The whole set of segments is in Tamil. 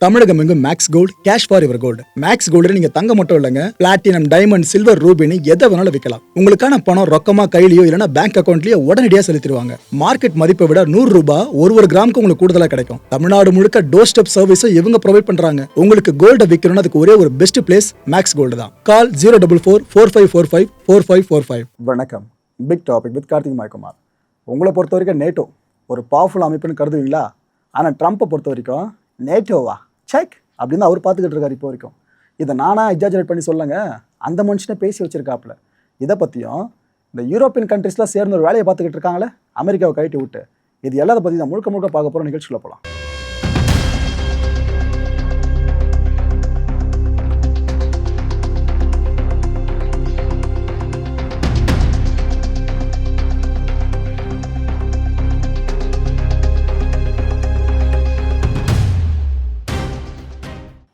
தமிழகம் எங்கும் Max Gold cash for your gold. Max Gold நீங்க தங்க மட்டும் இல்லைங்க, பிளாட்டினம், டைமண்ட், சில்வர், ரூபினி எதை வேணாலும் விற்கலாம். உங்களுக்கான பணம் ரொக்கமா கையிலயோ இல்லைன்னா பேங்க் அக்கௌண்ட்லயோ உடனடியாக செலுத்திடுவாங்க. மார்க்கெட் மதிப்பை விட 100 ரூபாய் ஒரு கிராமுக்கு உங்களுக்கு கூடுதலாக கிடைக்கும். தமிழ்நாடு முழுக்க டோர் ஸ்டெப் சர்வீஸும் இவங்க ப்ரொவைட் பண்றாங்க. உங்களுக்கு கோல்ட விற்கணும்னு அதுக்கு ஒரே ஒரு பெஸ்ட் பிளேஸ் மேக்ஸ் கோல்டு தான். கால் 04445454545. வணக்கம். Big topic with Karthik Mayakumar. உங்களை பொறுத்த வரைக்கும் நேட்டோ ஒரு பவர்ஃபுல் அமைப்புன்னு கருதுவீங்களா? ஆனால் ட்ரம்ப்பை பொறுத்த வரைக்கும் நேட்டோவா செக் அப்படின்னு அவர் பார்த்துக்கிட்டு இருக்காரு இப்போ வரைக்கும். இதை நானா எக்ஸாஜரேட் பண்ணி சொல்லுங்க, அந்த மனுஷனை பேசி வச்சிருக்காப்புல. இதை பற்றியும் இந்த யூரோப்பியன் கண்ட்ரீஸ்லாம் சேர்ந்து ஒரு வேலையை பார்த்துக்கிட்டு இருக்காங்களே, அமெரிக்காவை கழட்டி விட்டு, இது எல்லாத்தை பற்றி தான் முழுக்க முழுக்க பார்க்க போகிற நிகழ்ச்சிக்குள்ள போகலாம்.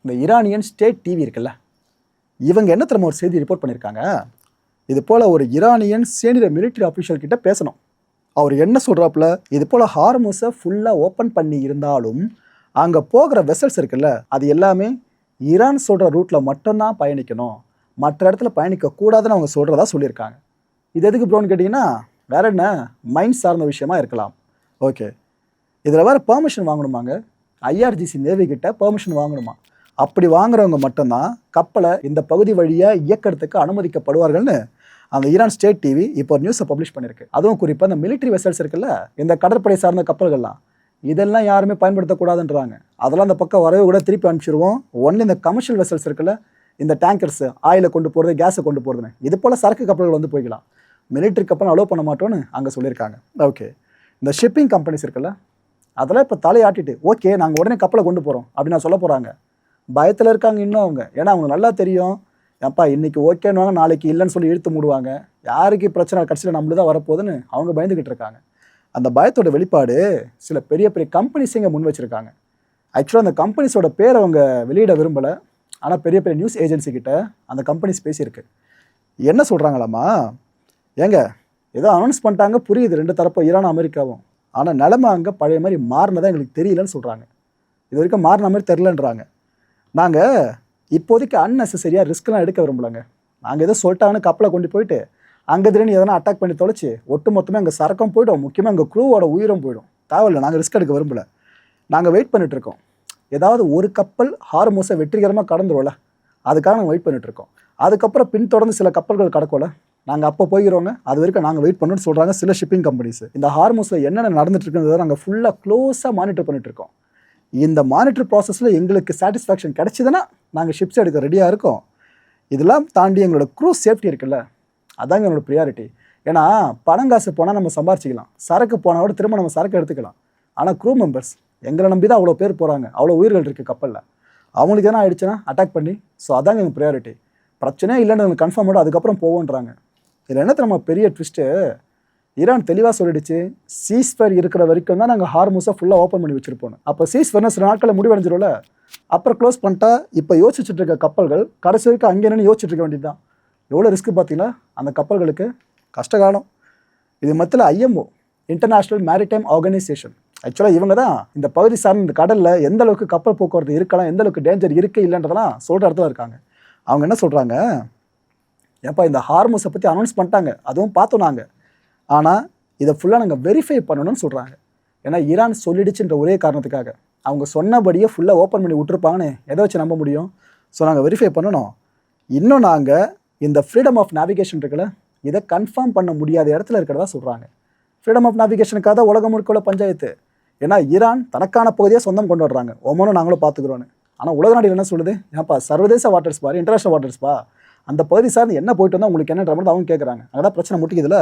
இந்த ஈரானியன் ஸ்டேட் டிவி இருக்குல்ல, இவங்க என்ன தெரியுமா ஒரு செய்தி ரிப்போர்ட் பண்ணியிருக்காங்க. இது போல் ஒரு ஈரானியன் சீனியர் மிலிட்ரி அஃபிஷியல் கிட்ட பேசணும். அவர் என்ன சொல்கிறாப்புல, இது போல் ஹார்முஸை ஃபுல்லாக ஓப்பன் பண்ணி இருந்தாலும் அங்கே போகிற வெசல்ஸ் இருக்குல்ல, அது எல்லாமே ஈரான் சொல்கிற ரூட்டில் மட்டும்தான் பயணிக்கணும், மற்ற இடத்துல பயணிக்கக்கூடாதுன்னு அவங்க சொல்கிறதா சொல்லியிருக்காங்க. இது எதுக்கு ப்ரோன்னு கேட்டிங்கன்னா, வேற என்ன மைண்ட் சார்ந்த விஷயமா இருக்கலாம். ஓகே, இதில் வேறு பெர்மிஷன் வாங்கணுமாங்க, ஐஆர்ஜிசி நேவி கிட்ட பெர்மிஷன் வாங்கணுமா. அப்படி வாங்குறவங்க மட்டும்தான் கப்பலை இந்த பகுதி வழியாக இயக்கிறதுக்கு அனுமதிக்கப்படுவார்கள்னு அந்த ஈரான் ஸ்டேட் டிவி இப்போ ஒரு நியூஸை பப்ளிஷ் பண்ணியிருக்கு. அதுவும் குறிப்பாக இந்த மிலிட்ரி வெசல்ஸ் இருக்குல்ல, இந்த கடற்படை சார்ந்த கப்பல்கள்லாம், இதெல்லாம் யாருமே பயன்படுத்தக்கூடாதுன்றாங்க. அதெல்லாம் அந்த பக்கம் வரவே கூட திருப்பி அனுப்பிச்சிடுவோம். ஒன்லி இந்த கமர்ஷியல் வெசல்ஸ் இருக்குல்ல, இந்த டேங்கர்ஸ் ஆயிலை கொண்டு போகிறது, கேஸை கொண்டு போகிறதுன்னு, இது போல் சரக்கு கப்பல்கள் வந்து போய்க்கலாம். மிலிட்ரி கப்பல் அலோவ் பண்ண மாட்டோன்னு அங்கே சொல்லியிருக்காங்க. ஓகே, இந்த ஷிப்பிங் கம்பெனிஸ் இருக்குல்ல, அதெல்லாம் இப்போ தலையாட்டிட்டு ஓகே நாங்கள் உடனே கப்பலை கொண்டு போகிறோம் அப்படின்னு நான் சொல்ல போகிறாங்க. பயத்தில் இருக்காங்க இன்னும் அவங்க. ஏன்னா அவங்க நல்லா தெரியும், ஏப்பா இன்றைக்கி ஓகேன்னு நாளைக்கு இல்லைன்னு சொல்லி இழுத்து மூடுவாங்க, யாருக்கு பிரச்சனை கடைசியில் நம்மளு தான் வரப்போகுதுன்னு அவங்க பயந்துக்கிட்டு இருக்காங்க. அந்த பயத்தோட வெளிப்பாடு சில பெரிய பெரிய கம்பெனிஸ் இங்கே முன் வச்சுருக்காங்க. ஆக்சுவலாக அந்த கம்பெனிஸோட பேர் அவங்க வெளியிட விரும்பலை, ஆனால் பெரிய பெரிய நியூஸ் ஏஜென்சி கிட்ட அந்த கம்பெனிஸ் பேசியிருக்கு. என்ன சொல்கிறாங்களாம்மா, ஏங்க ஏதோ அனௌன்ஸ் பண்ணிட்டாங்க, புரியுது ரெண்டு தரப்போ ஈரானும் அமெரிக்காவும், ஆனால் நிலைமை அங்கே பழைய மாதிரி மாறினதான் எங்களுக்கு தெரியலன்னு சொல்கிறாங்க. இது வரைக்கும் மாறின மாதிரி தெரிலன்றாங்க. நாங்கள் இப்போதைக்கு அன்னெசரியாக ரிஸ்க்லாம் எடுக்க விரும்பலைங்க. நாங்கள் எதோ சொல்லிட்டாங்கன்னு கப்பலை கொண்டு போயிட்டு அங்கே திடீர்னு எதனா அட்டாக் பண்ணி தொலைச்சி ஒட்டு மொத்தமே அங்கே சரக்கம் போய்டும், முக்கியமாக அங்கே க்ரூவோட உயிரும் போயிடும். தேவையில்லை, நாங்கள் ரிஸ்க் எடுக்க விரும்பலை. நாங்கள் வெயிட் பண்ணிகிட்ருக்கோம். ஏதாவது ஒரு கப்பல் ஹார்முஸை வெற்றிகரமாக கடந்துருவோம்ல, அதுக்காக நாங்கள் வெயிட் பண்ணிகிட்ருக்கோம். அதுக்கப்புறம் பின்தொடர்ந்து சில கப்பல்கள் கடக்கும்ல, நாங்கள் அப்போ போய்கிறோங்க, அது வரைக்கும் நாங்கள் வெயிட் பண்ணணும்னு சொல்கிறாங்க சில ஷிப்பிங் கம்பெனிஸ். இந்த ஹார்முஸில் என்னென்ன நடந்துட்டுருக்குன்றதை நாங்கள் ஃபுல்லாக க்ளோஸாக மானிட்டர் பண்ணிகிட்ருக்கோம். இந்த மானிட்டர் ப்ராசஸில் எங்களுக்கு சாட்டிஸ்ஃபேக்ஷன் கிடச்சிதுன்னா நாங்கள் ஷிப்ஸ் எடுக்க ரெடியாக இருக்கோம். இதெல்லாம் தாண்டி எங்களோட க்ரூ சேஃப்டி இருக்குல்ல, அதாங்க எங்களோட ப்ரியாரிட்டி. ஏன்னா பணங்காசு போனால் நம்ம சம்பாரிச்சிக்கலாம், சரக்கு போனால் கூட திரும்ப நம்ம சரக்கு எடுத்துக்கலாம். ஆனால் க்ரூ மெம்பர்ஸ் எங்களை நம்பி தான் அவ்வளோ பேர் போகிறாங்க, அவ்வளோ உயிர்கள் இருக்குது கப்பலில். அவங்களுக்கு எதனா ஆயிடுச்சுன்னா அட்டாக் பண்ணி, ஸோ அதாங்க எங்கள் ப்ரியாரிட்டி. பிரச்சனையே இல்லைன்னு எங்களுக்கு கன்ஃபார்ம் ஆகிடும், அதுக்கப்புறம் போவோன்றாங்க. இதில் என்ன நம்ம பெரிய ட்விஸ்ட்டு, ஈரான் தெளிவாக சொல்லிடுச்சு, சீஸ்ஃபயர் இருக்கிற வரைக்கும் தான் நாங்கள் ஹார்முஸை ஃபுல்லாக ஓப்பன் பண்ணி வச்சுருப்போம். அப்போ சீஸ்ஃபயர்னா சில நாட்களில் முடிவடைஞ்சிடும்ல, அப்புறம் க்ளோஸ் பண்ணிட்டா இப்போ யோசிச்சுட்டு இருக்க கப்பல்கள் கடைசி வரைக்கும் அங்கே என்னென்னு யோசிச்சுட்டு இருக்க வேண்டியது தான். எவ்வளோ ரிஸ்க்கு பார்த்தீங்கன்னா அந்த கப்பல்களுக்கு கஷ்டகாலம். இது மத்தியில் ஐஎம்ஓ, இன்டர்நேஷ்னல் மேரிடைம் ஆர்கனைசேஷன், ஆக்சுவலாக இவங்க தான் இந்த பகுதி சார்ந்த இந்த கடலில் எந்த அளவுக்கு கப்பல் போக்குவரத்து இருக்கலாம், எந்த அளவுக்கு டேஞ்சர் இருக்குது இல்லைன்றதெல்லாம் சொல்கிற இடத்துல இருக்காங்க. அவங்க என்ன சொல்கிறாங்க, ஏப்பா இந்த ஹார்முஸை பற்றி அனௌன்ஸ் பண்ணிட்டாங்க, அதுவும் பார்த்தோம் நாங்கள், ஆனால் இதை ஃபுல்லாக நாங்கள் வெரிஃபை பண்ணணும்னு சொல்கிறாங்க. ஏன்னா ஈரான் சொல்லிடுச்சுன்ற ஒரே காரணத்துக்காக அவங்க சொன்னபடியே ஃபுல்லாக ஓப்பன் பண்ணி விட்டுருப்பாங்கன்னு எதை வச்சு நம்ப முடியும். ஸோ நாங்கள் வெரிஃபை பண்ணணும். இன்னும் நாங்கள் இந்த ஃப்ரீடம் ஆஃப் நேவிகேஷன் இருக்குல்ல, இதை கன்ஃபார்ம் பண்ண முடியாத இடத்துல இருக்கிறதா சொல்கிறாங்க. ஃப்ரீடம் ஆஃப் நேவிகேஷனுக்காக தான் உலகம் முழுக்க பஞ்சாயத்து. ஏன்னா ஈரான் தனக்கான பகுதியாக சொந்தம் கொண்டு வர்றாங்க, ஒவ்வொன்றும் நாங்களும் பார்த்துக்குறோன்னு. ஆனால் உலக நாடுகள் என்ன சொல்லுது, ஏன்ப்பா சர்வதேச வாட்டர்ஸ் பாரு, இன்டர்நேஷனல் வாட்டர்ஸ்பா, அந்த பகுதி சார்ந்து என்ன போயிட்டு வந்தால் உங்களுக்கு என்னன்ற மாதிரி அவங்க கேட்குறாங்க. அங்கே தான் பிரச்சனை முட்டிக்குதுல.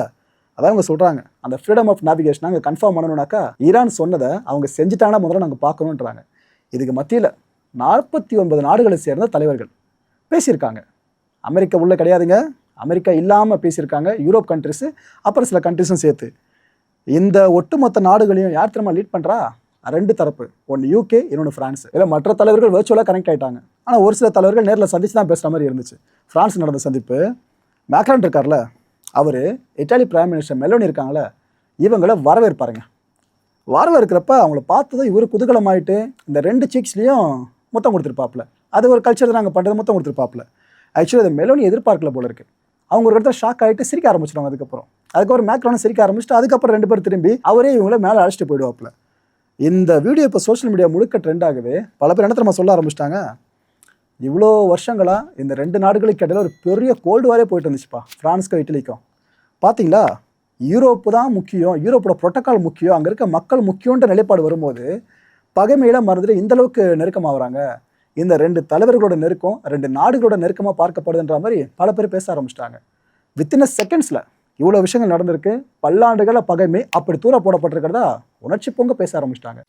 அதான் அவங்க சொல்கிறாங்க, அந்த ஃப்ரீடம் ஆஃப் நேவிகேஷன் நாங்கள் கன்ஃபார்ம் பண்ணணும்னாக்கா ஈரான் சொன்னதை அவங்க செஞ்சுட்டாங்கன்னா முதல்ல நாங்கள் பார்க்கணுன்றாங்க. இதுக்கு மத்தியில் 49 நாடுகளை சேர்ந்த தலைவர்கள் பேசியிருக்காங்க. அமெரிக்கா உள்ள கிடையாதுங்க, அமெரிக்கா இல்லாமல் பேசியிருக்காங்க, யூரோப் கண்ட்ரிஸு, அப்புறம் சில கண்ட்ரிஸும் சேர்த்து. இந்த ஒட்டுமொத்த நாடுகளையும் யார் திரும்ப லீட் பண்ணுறா, ரெண்டு தரப்பு, ஒன்று யூகே, இன்னொன்று ஃப்ரான்ஸ். இல்லை மற்ற தலைவர்கள் வர்ச்சுவலாக கனெக்ட் ஆகிட்டாங்க, ஆனால் ஒரு சில தலைவர்கள் நேரில் சந்திச்சு தான் பேசுகிற மாதிரி இருந்துச்சு. ஃப்ரான்ஸ் நடந்த சந்திப்பு, மேக்ரான் இருக்கார்ல, அவர் இட்டாலி பிரைம் மினிஸ்டர் மெலோனி இருக்காங்களே, இவங்களை வரவேற்பாருங்க. வரவேற்கிறப்ப அவங்கள பார்த்ததும் இவர் குதூகலமாயிட்டு இந்த 2 சீக்ஸ்லேயும் மொத்தம் கொடுத்துருப்பாப்புல. அது ஒரு கல்ச்சர் நாங்கள் பண்ணுறது மொத்தம் கொடுத்துருப்பாப்புல. ஆக்சுவலி அதை மெலோனி எதிர்பார்க்கல போல இருக்குது. அவங்க ஒரு இடத்துல ஷாக் ஆகிட்டு சிரிக்க ஆரம்பிச்சிடுவாங்க. அதுக்கப்புறம் மேக்ரானும் சிரிக்க ஆரம்பிச்சுட்டு அதுக்கப்புறம் 2 பேர் திரும்பி அவரே இவங்கள மேலே அழைச்சிட்டு போயிடுவாப்புல. இந்த வீடியோ இப்போ சோஷியல் மீடியா முழுக்க ட்ரெண்ட் ஆகுது. பல பேர் என்ன தெரியுமா சொல்ல ஆரம்பிச்சிட்டாங்க, இவ்வளோ வருஷங்களாக இந்த 2 நாடுகளுக்கு இடையில ஒரு பெரிய கோல்டு வாரே போயிட்டு இருந்துச்சுப்பா, ஃப்ரான்ஸ்க்கும் இட்டலிக்கும். பார்த்தீங்களா, யூரோப்பு தான் முக்கியம், யூரோப்போட புரோட்டோக்கால் முக்கியம், அங்கே இருக்க மக்கள் முக்கியன்ற நிலைப்பாடு வரும்போது பகைமையில மறந்துட்டு இந்த அளவுக்கு நெருக்கமாகறாங்க. இந்த 2 தலைவர்களோட நெருக்கம் 2 நாடுகளோட நெருக்கமாக பார்க்கப்படுதுன்ற மாதிரி பல பேர் பேச ஆரம்பிச்சிட்டாங்க. வித்தின் செகண்ட்ஸில் இவ்வளோ விஷயங்கள் நடந்திருக்கு. பல்லாண்டுகள பகைமை அப்படி தூர போடப்பட்டிருக்கிறதா உணர்ச்சி பொங்க பேச ஆரம்பிச்சிட்டாங்க.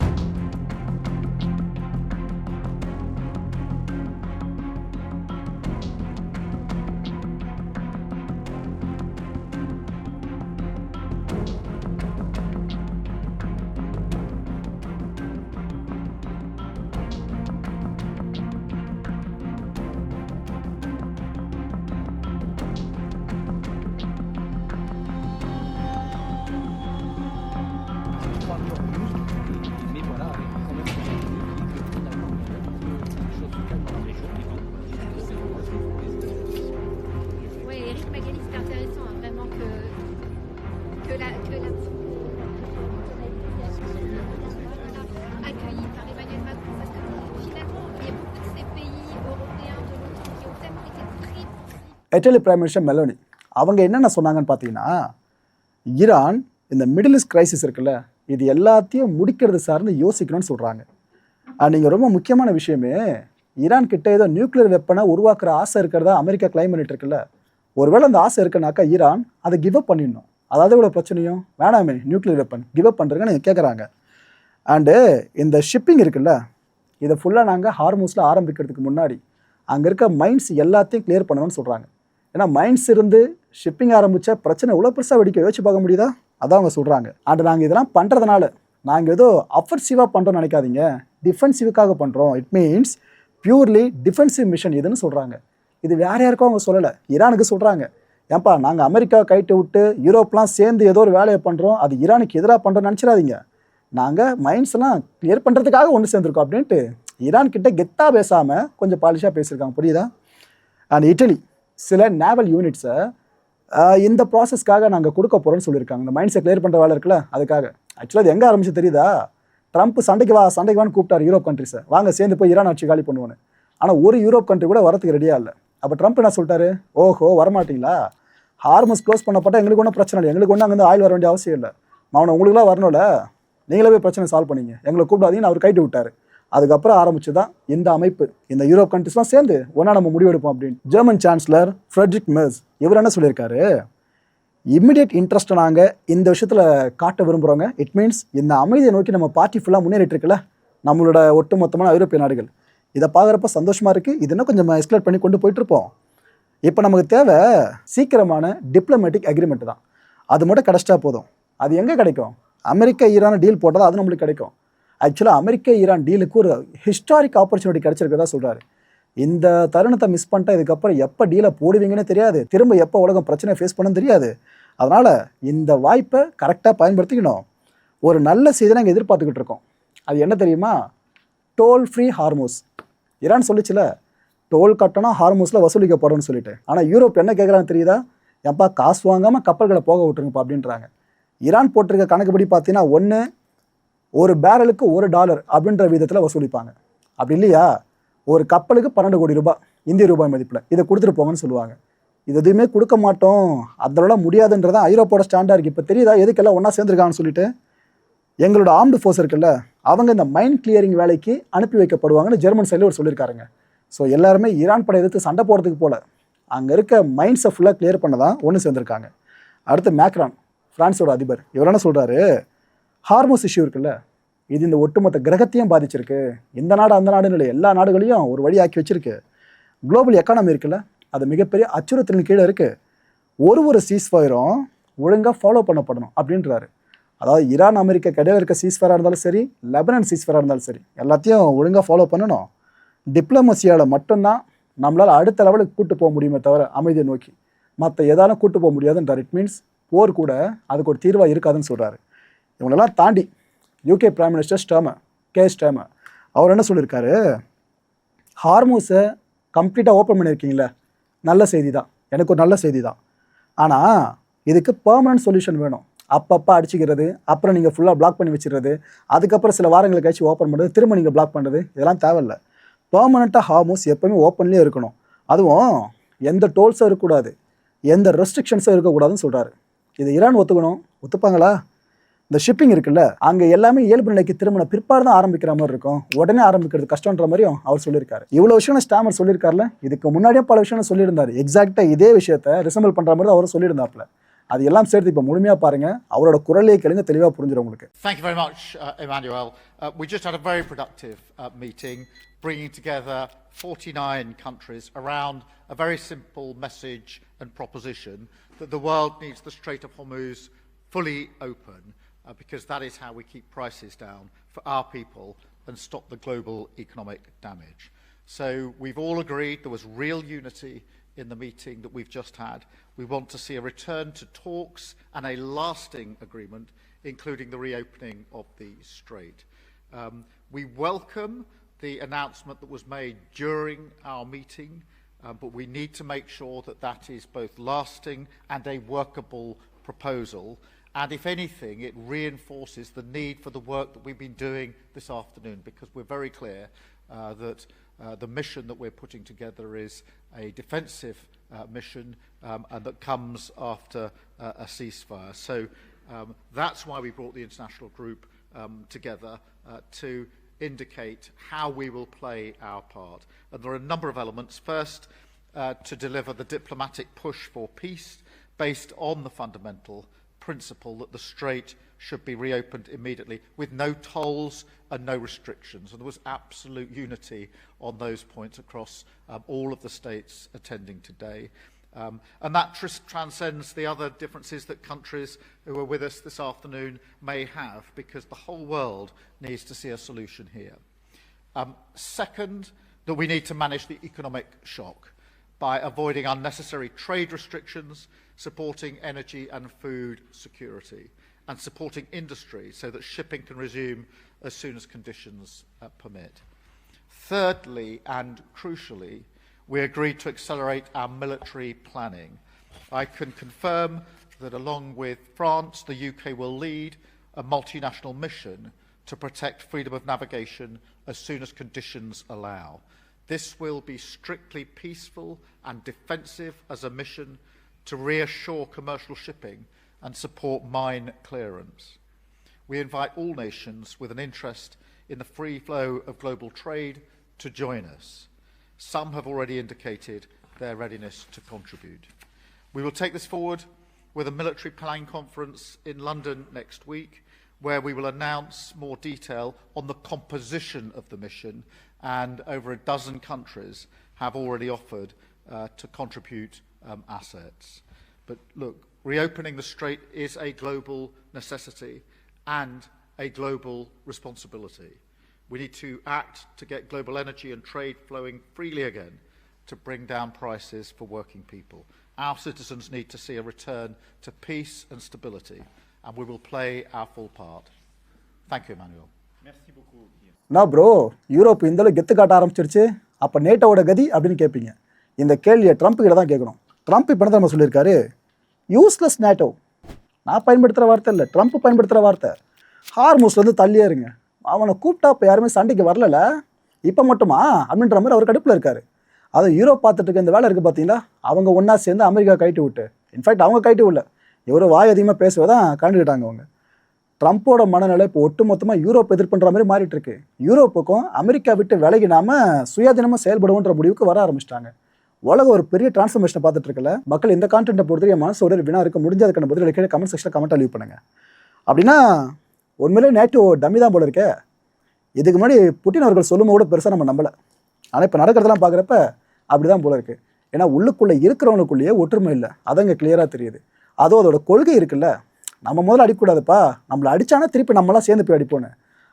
இட்டலி பிரைம் மினிஸ்டர் மெலோனி அவங்க என்னென்ன சொன்னாங்கன்னு பார்த்தீங்கன்னா, ஈரான் இந்த மிடில் ஈஸ்ட் கிரைசிஸ் இருக்குல்ல, இது எல்லாத்தையும் முடிக்கிறது சார்ந்து யோசிக்கணும்னு சொல்கிறாங்க. நீங்கள் ரொம்ப முக்கியமான விஷயமே, ஈரான் கிட்ட ஏதோ நியூக்ளியர் வெப்பனை உருவாக்குற ஆசை இருக்கிறதா அமெரிக்கா கிளைம் பண்ணிட்டு இருக்குல்ல. ஒருவேளை அந்த ஆசை இருக்குனாக்கா ஈரான் அதை கிவ் அப் பண்ணிடணும். அதாவது இவ்வளோ பிரச்சனையும் வேணாமே, நியூக்ளியர் வெப்பன் கிவ் அப் பண்ணுறதுன்னு நீங்கள் கேட்குறாங்க. அண்டு இந்த ஷிப்பிங் இருக்குல்ல, இதை ஃபுல்லாக நாங்கள் ஹார்மூஸில் ஆரம்பிக்கிறதுக்கு முன்னாடி அங்கே இருக்க மைன்ஸ் எல்லாத்தையும் கிளியர் பண்ணணும்னு சொல்கிறாங்க. ஏன்னா மைன்ஸ் இருந்து ஷிப்பிங் ஆரம்பித்த பிரச்சனை இவ்வளோ பெருசாக வெடிக்க யோசிச்சு பார்க்க முடியுதா? அதான் அவங்க சொல்கிறாங்க. அண்ட் நாங்கள் இதெல்லாம் பண்ணுறதுனால நாங்கள் ஏதோ அஃபர்சிவாக பண்ணுறோன்னு நினைக்காதீங்க, டிஃபென்சிவுக்காக பண்ணுறோம். It means purely defensive mission இதுன்னு சொல்கிறாங்க. இது வேறு யாருக்கும் அவங்க சொல்லலை, ஈரானுக்கு சொல்கிறாங்க. ஏன்பா நாங்கள் அமெரிக்காவை கைட்டு விட்டு யூரோப்லாம் சேர்ந்து ஏதோ ஒரு வேலையை பண்ணுறோம், அது ஈரானுக்கு எதிராக பண்ணுறோன்னு நினச்சிடாதீங்க. நாங்கள் மைன்ஸ் எல்லாம் கிளியர் பண்ணுறதுக்காக ஒன்று சேர்ந்துருக்கோம் அப்படின்ட்டு ஈரான் கிட்ட கெத்தாக பேசாமல் கொஞ்சம் பாலிஷாக பேசியிருக்காங்க. புரியுதா? அண்ட் இட்டலி சில நேவல் யூனிட்ஸை இந்த ப்ராசஸ்க்காக நாங்கள் கொடுக்க போகிறோம்னு சொல்லியிருக்காங்க. இந்த மைண்ட்ஸை கிளியர் பண்ணுற வேலை இருக்குல்ல, அதுக்காக. ஆக்சுவலாக அது எங்கே ஆரம்பிச்சு தெரியுதா? ட்ரம்ப் சண்டைக்கு வான்னு கூப்பிட்டார் யூரோப் கண்ட்ரிஸை, வாங்க சேர்ந்து போய் ஈரான் ஆட்சி காலி பண்ணுவோன்னு. ஆனால் ஒரு யூரோப் கண்ட்ரி கூட வரத்துக்கு ரெடியாக இல்லை. அப்போ ட்ரம்ப் என்ன சொல்லிட்டாரு, ஓஹோ வரமாட்டிங்களா, ஹார்மஸ் க்ளோஸ் பண்ணப்பட்ட எங்களுக்கு ஒன்றும் பிரச்சனை இல்லை, எங்களுக்கு ஒன்றும் அங்கேருந்து ஆயில் வர வேண்டிய அவசியம் இல்லை, அவனை உங்களுக்குலாம் வரணும்ல, நீங்களே போய் பிரச்சனை சால்வ் பண்ணிங்க, எங்களை கூப்பிடாதீங்கன்னு அவர் கைட்டு விட்டார். அதுக்கப்புறம் ஆரம்பிச்சு தான் இந்த அமைப்பு, இந்த யூரோப் கண்ட்ரிஸ்லாம் சேர்ந்து ஒன்றா நம்ம முடிவெடுப்போம் அப்படின்னு. ஜெர்மன் சான்சலர் ஃப்ரெட்ரிக் மெர்ஸ் இவர் என்ன சொல்லியிருக்காரு, இம்மிடியட் இன்ட்ரெஸ்ட்டை நாங்கள் இந்த விஷயத்தில் காட்ட விரும்புகிறோங்க. இட் மீன்ஸ் இந்த அமைதியை நோக்கி நம்ம பார்ட்டி ஃபுல்லாக முன்னேறிட்டு இருக்குல்ல, நம்மளோட ஒட்டுமொத்தமான ஐரோப்பிய நாடுகள், இதை பார்க்குறப்ப சந்தோஷமாக இருக்குது. இது இன்னும் கொஞ்சம் எஸ்கலேட் பண்ணி கொண்டு போயிட்டுருப்போம். இப்போ நமக்கு தேவை சீக்கிரமான டிப்ளமேட்டிக் அக்ரிமெண்ட் தான். அது மட்டும் கிடச்சிட்டா போதும். அது எங்கே கிடைக்கும்? அமெரிக்கா ஈரான் டீல் போட்டால் அது நம்மளுக்கு கிடைக்கும். ஆக்சுவலாக அமெரிக்கா ஈரான் டீலுக்கு ஒரு ஹிஸ்டாரிக் ஆப்பர்ச்சுனிட்டி கிடச்சிருக்கதா சொல்கிறாரு. இந்த தருணத்தை மிஸ் பண்ணிட்டா இதுக்கப்புறம் எப்போ டீலை போடுவீங்கன்னு தெரியாது, திரும்ப எப்போ உலகம் பிரச்சனையை ஃபேஸ் பண்ணணும்னு தெரியாது. அதனால் இந்த வாய்ப்பை கரெக்டாக பயன்படுத்திக்கணும். ஒரு நல்ல செய்தி நாங்கள் எதிர்பார்த்துக்கிட்டு இருக்கோம். அது என்ன தெரியுமா? Toll free Hormuz. ஈரான் சொல்லிச்சுல, டோல் கட்டணம் ஹார்மூஸில் வசூலிக்கப்படும் சொல்லிட்டு. ஆனால் யூரோப் என்ன கேட்குறாங்க தெரியுதா? எப்பா காசு வாங்காமல் கப்பல்களை போக விட்டுருங்கப்பா அப்படின்றாங்க. ஈரான் போட்டிருக்க கணக்குப்படி பார்த்தீங்கன்னா ஒன்று ஒரு பேரலுக்கு $1 அப்படின்ற விதத்தில் வசூலிப்பாங்க. அப்படி இல்லையா, ஒரு கப்பலுக்கு 12 கோடி ரூபாய் இந்திய ரூபாய் மதிப்பில் இதை கொடுத்துட்டு போங்கன்னு சொல்லுவாங்க. இது எதுவுமே கொடுக்க மாட்டோம், அதனால முடியாதுன்றதான் ஐரோப்போட ஸ்டாண்டாக இருக்குது. இப்போ தெரியுதா எதுக்கெல்லாம் ஒன்றா சேர்ந்துருக்காங்கன்னு சொல்லிட்டு? எங்களோட ஆர்ம்டு ஃபோர்ஸ் இருக்குல்ல, அவங்க இந்த மைண்ட் கிளியரிங் வேலைக்கு அனுப்பி வைக்கப்படுவாங்கன்னு ஜெர்மன் சைடில் ஒரு சொல்லியிருக்காருங்க. ஸோ எல்லாருமே ஈரான் படை எதிர்த்து சண்டை போகிறதுக்கு போல அங்கே இருக்க மைண்ட்ஸை ஃபுல்லாக கிளியர் பண்ண தான் ஒன்று சேர்ந்துருக்காங்க. அடுத்து மேக்ரான், ஃப்ரான்ஸோட அதிபர், இவர் என்ன சொல்கிறாரு, ஹார்மோஸ் இஷ்யூ இருக்குல்ல, இது இந்த ஒட்டுமொத்த கிரகத்தையும் பாதிச்சிருக்கு. இந்த நாடு அந்த நாடுன்னு இல்லை, எல்லா நாடுகளையும் ஒரு வழியாக்கி வச்சிருக்கு. குளோபல் எக்கானமி இருக்குல்ல, அது மிகப்பெரிய அச்சுறுத்தலின் கீழே இருக்குது. ஒரு சீஸ்ஃபயரும் ஒழுங்காக ஃபாலோ பண்ணப்படணும் அப்படின்றாரு. அதாவது ஈரான் அமெரிக்கா இடையில இருக்க சீஸ்ஃபயராக இருந்தாலும் சரி, லெபனான் சீஸ்ஃபயராக இருந்தாலும் சரி, எல்லாத்தையும் ஒழுங்காக ஃபாலோ பண்ணணும். டிப்ளமசியால் மட்டும்தான் நம்மளால் அடுத்த லெவலுக்கு கூட்டு போக முடியுமே தவிர அமைதியை நோக்கி மற்ற எதாலும் கூட்டு போக முடியாதுன்றார். இட் மீன்ஸ் போர் கூட அதுக்கு ஒரு தீர்வாக இருக்காதுன்னு சொல்கிறாரு. இவங்களெல்லாம் தாண்டி யூகே பிரைம் மினிஸ்டர் ஸ்டர்மர் அவர் என்ன சொல்லியிருக்காரு, ஹார்மூஸை கம்ப்ளீட்டாக ஓப்பன் பண்ணியிருக்கீங்களே, நல்ல செய்தி தான், எனக்கு ஒரு நல்ல செய்தி தான். ஆனால் இதுக்கு பெர்மனன்ட் சொல்யூஷன் வேணும். அப்பப்போ அடிச்சிக்கிறது, அப்புறம் நீங்கள் ஃபுல்லாக பிளாக் பண்ணி வச்சுருது, அதுக்கப்புறம் சில வாரங்கள் கழிச்சு ஓப்பன் பண்ணுறது, திரும்ப நீங்கள் பிளாக் பண்ணுறது, இதெல்லாம் தேவையில்லை. பெர்மனண்ட்டாக ஹார்மூஸ் எப்போவுமே ஓப்பன்லேயே இருக்கணும். அதுவும் எந்த டோல்ஸும் இருக்கக்கூடாது, எந்த ரெஸ்ட்ரிக்ஷன்ஸும் இருக்கக்கூடாதுன்னு சொல்கிறாரு. இது ஈரான் ஒத்துக்கணும். ஒத்துப்பாங்களா? இந்த ஷிப்பிங் இருக்குல்ல, அங்கே எல்லாமே இயல்பு நிலைக்கு திரும்பின பிற்பாடு தான் ஆரம்பிக்கிற மாதிரி இருக்கும், உடனே ஆரம்பிக்கிறது கஷ்டன்ற மாதிரியும் அவர் சொல்லியிருக்காரு. இவ்வளோ விஷயம் ஸ்டாமர் சொல்லியிருக்காருல, இதுக்கு முன்னாடியே பல விஷயம் சொல்லியிருந்தாரு. எக்ஸாக்டாக இதே விஷயத்த ரிசம்பிள் பண்ணுற மாதிரி தான் அவரும் சொல்லியிருந்தாப்புல. அது எல்லாம் சேர்த்து இப்போ முழுமையாக பாருங்க, அவரோட குரலே கேளுங்க, தெளிவாக புரிஞ்சிடும் உங்களுக்கு. Thank you very much, Emmanuel. We just had a very productive meeting, bringing together 49 countries around a very simple message and proposition that the world needs the Strait of Hormuz fully open, because that is how we keep prices down for our people and stop the global economic damage. So we've all agreed there was real unity in the meeting that we've just had. We want to see a return to talks and a lasting agreement, including the reopening of the strait. We welcome the announcement that was made during our meeting, but we need to make sure that that is both lasting and a workable proposal. And if anything, it reinforces the need for the work that we've been doing this afternoon, because we're very clear that the mission that we're putting together is a defensive mission, and that comes after a ceasefire. So that's why we brought the international group together to indicate how we will play our part. And there are a number of elements. First, to deliver the diplomatic push for peace based on the fundamental principle that the strait should be reopened immediately with no tolls and no restrictions. And there was absolute unity on those points across all of the states attending today. And that transcends the other differences that countries who are with us this afternoon may have, because the whole world needs to see a solution here. Second, that we need to manage the economic shock by avoiding unnecessary trade restrictions, supporting energy and food security, and supporting industry so that shipping can resume as soon as conditions permit. Thirdly, and crucially, we agreed to accelerate our military planning. I can confirm that along with France, the UK will lead a multinational mission to protect freedom of navigation as soon as conditions allow. This will be strictly peaceful and defensive as a mission to reassure commercial shipping and support mine clearance. We invite all nations with an interest in the free flow of global trade to join us. Some have already indicated their readiness to contribute. We will take this forward with a military planning conference in London next week, where we will announce more detail on the composition of the mission, and over a dozen countries have already offered to contribute assets. But look, reopening the strait is a global necessity and a global responsibility. We need to act to get global energy and trade flowing freely again to bring down prices for working people. Our citizens need to see a return to peace and stability, and we will play our full part. Thank you, Emmanuel. Merci beaucoup. நான் ப்ரோ, யூரோப் இந்தளவு கெத்து காட்ட ஆரம்பிச்சிருச்சு, அப்போ நேட்டோட கதி அப்படின்னு கேட்பீங்க. இந்த கேள்வியை ட்ரம்ப் கிட்ட தான் கேட்கணும். ட்ரம்ப் இப்போ என்ன நம்ம சொல்லியிருக்காரு? Useless NATO. நான் பயன்படுத்துகிற வார்த்தை இல்லை, ட்ரம்ப் பயன்படுத்துகிற வார்த்தை. ஹார்மூஸ்லேருந்து தள்ளியே இருங்க, அவனை கூப்பிட்டா இப்போ யாருமே சண்டைக்கு வரல, இப்போ மட்டுமா அப்படின்ற மாதிரி அவர் கடுப்பில் இருக்கார். அதை யூரோப் பார்த்துட்டு இருக்க இந்த வேலை இருக்குது பார்த்தீங்களா, அவங்க ஒன்றா சேர்ந்து அமெரிக்கா கைட்டு விட்டு, இன்ஃபேக்ட் அவங்க கைட்டு விடல, இவர் வாய் அதிகமாக பேசுவதான் கண்டுக்கிட்டாங்க அவங்க. ட்ரம்ப்போட மனநிலை இப்போ ஒட்டுமொத்தமாக யூரோப் எதிர்ப்புன்ற மாதிரி மாறிட்டு இருக்கு. யூரோப்புக்கும் அமெரிக்கா விட்டு விலகி நாம சுயாதீனமாக செயல்படுவோன்ற முடிவுக்கு வர ஆரம்பிச்சிட்டாங்க. உலகம் ஒரு பெரிய டிரான்ஸ்ஃபர்மேஷனை பார்த்துட்டு இருக்கல. மக்கள் இந்த கான்டென்ட்டை பொறுத்த மனசு ஒரு வினா இருக்க முடிஞ்சதுக்கான பதில் கீழே கமெண்ட் செக்ஷனில் கமெண்ட் லீவ் பண்ணுங்க. அப்படின்னா உண்மையிலே நேட்டோ டம்மி தான் போல இருக்கே. இதுக்கு முன்னாடி புட்டின் அவர்கள் சொல்லும் கூட பெருசாக நம்ம நம்பலை. ஆனால் இப்போ நடக்கிறதெல்லாம் பார்க்குறப்ப அப்படி தான் போல இருக்குது. ஏன்னா உள்ளுக்குள்ளே இருக்கிறவனுக்குள்ளேயே ஒற்றுமை இல்லை, அதங்க கிளியராக தெரியுது. அதுவும் அதோட கொள்கை இருக்குல்ல, நம்ம முதல்ல அடிக்கக்கூடாதுப்பா, நம்மளை அடித்தானா திருப்பி நம்மளாம் சேர்ந்து போய் அடிப்போன்னு.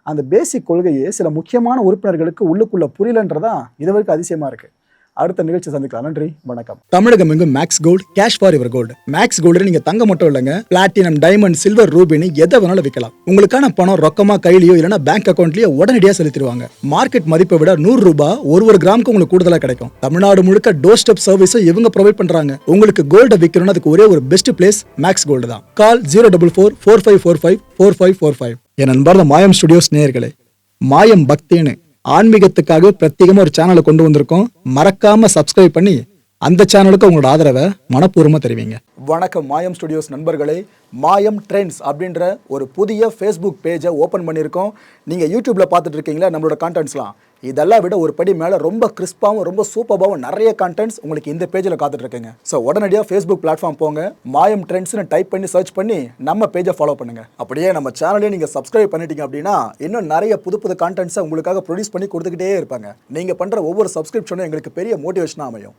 அந்த பேசிக் கொள்கையே சில முக்கியமான உறுப்பினர்களுக்கு உள்ளுக்குள்ளே புரியலன்றதான் இது வரைக்கும் அதிசயமாக இருக்குது. அடுத்த நிகழ்ச்சி சந்திக்கலாம். நன்றி, வணக்கம். தமிழகம் எங்கும் Max Gold, cash for your gold. Max Gold நீங்க தங்க மட்டும் இல்லைங்க, பிளாட்டினம், டைமண்ட், சில்வர், ரூபினி எதை வேணாலும் விற்கலாம். உங்களுக்கான பணம் ரொக்கமா கையிலயோ இல்லைன்னா பேங்க் அக்கௌண்ட்லயோ உடனடியாக செலுத்திடுவாங்க. மார்க்கெட் மதிப்பை விட 100 ரூபாய் ஒரு கிராமுக்கு உங்களுக்கு கூடுதலா கிடைக்கும். தமிழ்நாடு முழுக்க டோர் ஸ்டெப் சர்வீஸும் இவங்க ப்ரொவைட் பண்றாங்க. உங்களுக்கு கோல்ட விற்கணும்னா அதுக்கு ஒரே ஒரு பெஸ்ட் பிளேஸ் மேக்ஸ் கோல்டு தான். கால் 04445454545. என் அன்பார்ந்த மாயம் ஸ்டுடியோஸ் நேயர்களே, மாயம் பக்தின்னு ஆன்மீகத்துக்காக பிரத்யேகமா ஒரு சேனலை கொண்டு வந்திருக்கோம். மறக்காம சப்ஸ்கிரைப் பண்ணி அந்த சேனலுக்கு உங்களோட ஆதரவை மனப்பூர்வமா தெரிவிங்க. வணக்கம் மாயம் ஸ்டுடியோஸ் நண்பர்களே. மாயம் ட்ரெண்ட்ஸ் அப்படின்ற ஒரு புதிய ஃபேஸ்புக் பேஜை ஓப்பன் பண்ணியிருக்கோம். நீங்கள் யூடியூப்பில் பார்த்துட்டு இருக்கீங்களா நம்மளோட கான்டென்ட்ஸ்லாம், இதெல்லாம் விட ஒரு படி மேலே ரொம்ப கிறிஸ்பாகவும் ரொம்ப சூப்பராகவும் நிறைய கான்டென்ட்ஸ் உங்களுக்கு இந்த பேஜில் காத்துட்டு இருக்குங்க. ஸோ உடனடியாக ஃபேஸ்புக் பிளாட்ஃபார்ம் போங்க, மாயம் ட்ரெண்ட்ஸ்னு டைப் பண்ணி சர்ச் பண்ணி நம்ம பேஜை ஃபாலோ பண்ணுங்கள். அப்படியே நம்ம சேனலையும் நீங்கள் சப்ஸ்கிரைப் பண்ணிட்டீங்க அப்படின்னா இன்னும் நிறைய புது புது கான்டென்ட்ஸை உங்களுக்காக ப்ரொடியூஸ் பண்ணி கொடுத்துக்கிட்டே இருப்பாங்க. நீங்கள் பண்ணுற ஒவ்வொரு சப்ஸ்கிரிப்ஷனும் எங்களுக்கு பெரிய மோட்டிவேஷனாக அமையும்.